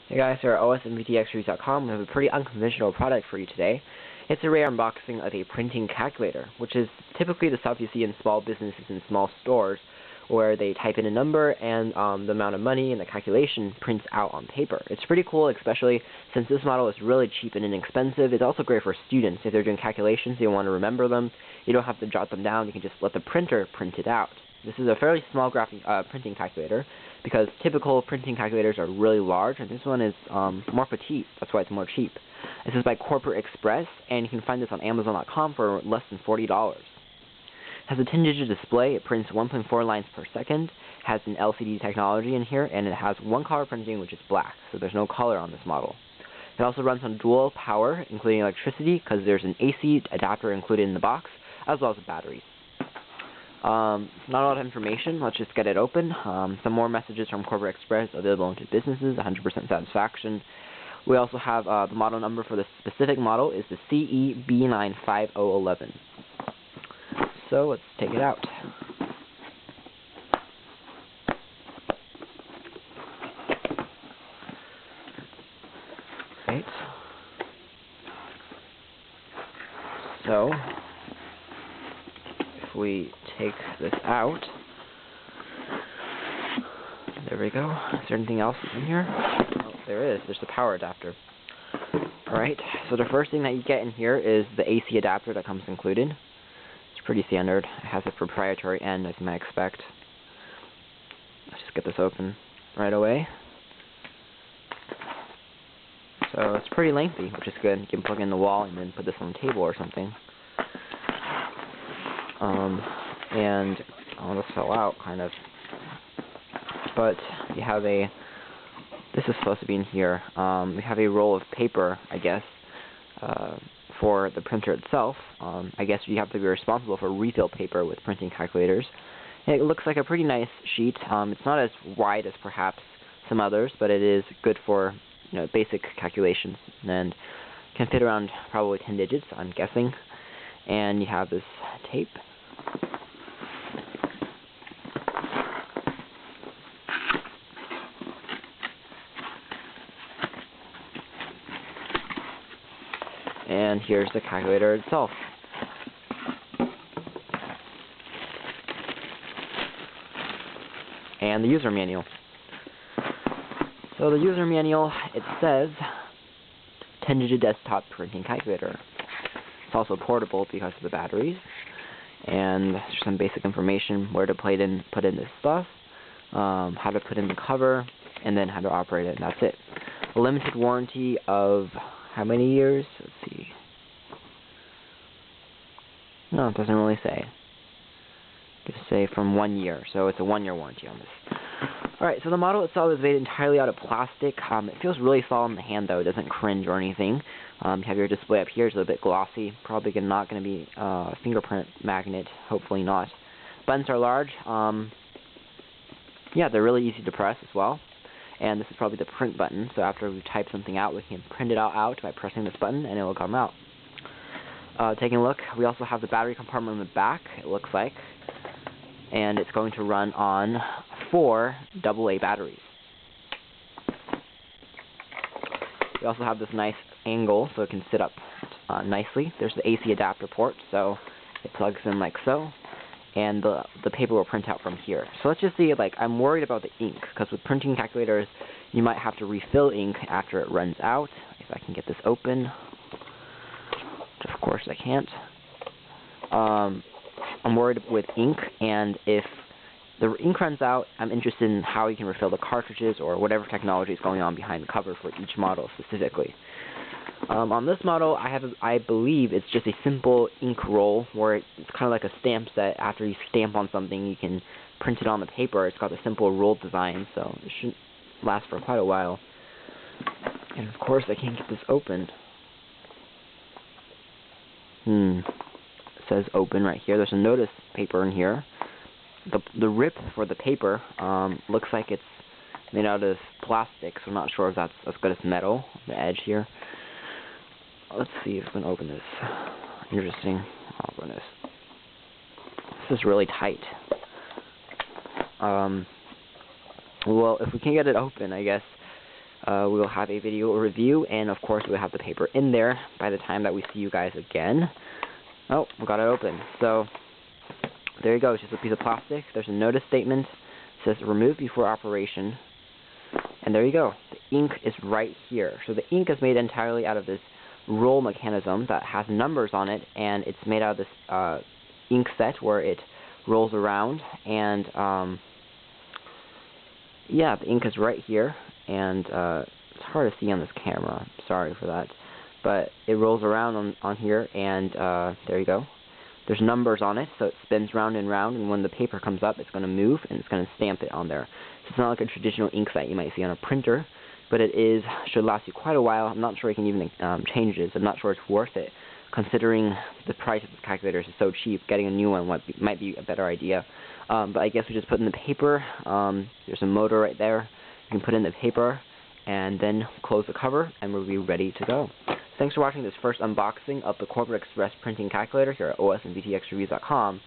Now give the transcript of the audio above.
Hey guys, here at osmvtxreviews.com. We have a pretty unconventional product for you today. It's a rare unboxing of a printing calculator, which is typically the stuff you see in small businesses and small stores, where they type in a number and the amount of money and the calculation prints out on paper. It's pretty cool, especially since this model is really cheap and inexpensive. It's also great for students. If they're doing calculations, you want to remember them. You don't have to jot them down. You can just let the printer print it out. This is a fairly small printing calculator, because typical printing calculators are really large, and this one is more petite. That's why it's more cheap. This is by Corporate Express, and you can find this on Amazon.com for less than $40. It has a 10-digit display. It prints 1.4 lines per second. Has an LCD technology in here, and it has one color printing, which is black, so there's no color on this model. It also runs on dual power, including electricity, because there's an AC adapter included in the box, as well as a battery. Not a lot of information. Let's just get it open. Some more messages from Corporate Express available to businesses, 100% satisfaction. We also have the model number for the specific model is the CEB95011. So let's take it out. Right. So if we take this out, there we go. Is there anything else in here? Oh, there is. There's the power adapter. Alright, so the first thing that you get in here is the AC adapter that comes included. It's pretty standard. It has a proprietary end, as you might expect. Let's just get this open right away. So it's pretty lengthy, which is good. You can plug in the wall and then put this on the table or something. And this fell out, kind of. But you have this is supposed to be in here. We have a roll of paper, I guess, for the printer itself. I guess you have to be responsible for refill paper with printing calculators. It looks like a pretty nice sheet. It's not as wide as perhaps some others, but it is good for basic calculations, and can fit around probably 10 digits, I'm guessing. And you have this tape. And here's the calculator itself. And the user manual. So the user manual, it says 10-digit desktop printing calculator. It's also portable because of the batteries. And there's some basic information where to put in this stuff, how to put in the cover, and then how to operate it, and that's it. A limited warranty of how many years? Let's see. No, it doesn't really say. Just say from 1 year, so it's a 1-year warranty on this. Alright, so the model itself is made entirely out of plastic. It feels really solid in the hand, though. It doesn't cringe or anything. You have your display up here. It's a little bit glossy. Probably not going to be a fingerprint magnet. Hopefully not. Buttons are large. Yeah, they're really easy to press as well. And this is probably the print button. So after we type something out, we can print it out by pressing this button, and it will come out. Taking a look, we also have the battery compartment in the back, it looks like. And it's going to run on 4 AA batteries. We also have this nice angle so it can sit up nicely. There's the AC adapter port, so it plugs in like so, and the paper will print out from here. So let's just see, I'm worried about the ink, because with printing calculators, you might have to refill ink after it runs out. If I can get this open, which of course I can't. I'm worried with ink, and if the ink runs out, I'm interested in how you can refill the cartridges or whatever technology is going on behind the cover for each model specifically. On this model, I believe it's just a simple ink roll, where it's kind of like a stamp set. After you stamp on something, you can print it on the paper. It's got a simple roll design, so it shouldn't last for quite a while. And of course, I can't get this open. It says open right here. There's a notice paper in here. The rip for the paper looks like it's made out of plastic, so I'm not sure if that's as good as metal on the edge here. Let's see if we can open this. Interesting. I'll open this. This is really tight. Well, if we can get it open, I guess we will have a video review, and of course we'll have the paper in there by the time that we see you guys again. Oh, we got it open. So there you go. It's just a piece of plastic. There's a notice statement. It says remove before operation. And there you go. The ink is right here. So the ink is made entirely out of this roll mechanism that has numbers on it, and it's made out of this ink set where it rolls around, and yeah, the ink is right here, and it's hard to see on this camera. Sorry for that. But it rolls around on here, and there you go. There's numbers on it, so it spins round and round, and when the paper comes up, it's going to move, and it's going to stamp it on there. So it's not like a traditional ink that you might see on a printer, but it should last you quite a while. I'm not sure you can even change this. I'm not sure it's worth it, considering the price of the calculators is so cheap. Getting a new one might be a better idea. But I guess we just put in the paper. There's a motor right there. You can put in the paper, and then close the cover, and we'll be ready to go. Thanks for watching this first unboxing of the Corporate Express printing calculator here at osandvtxreviews.com.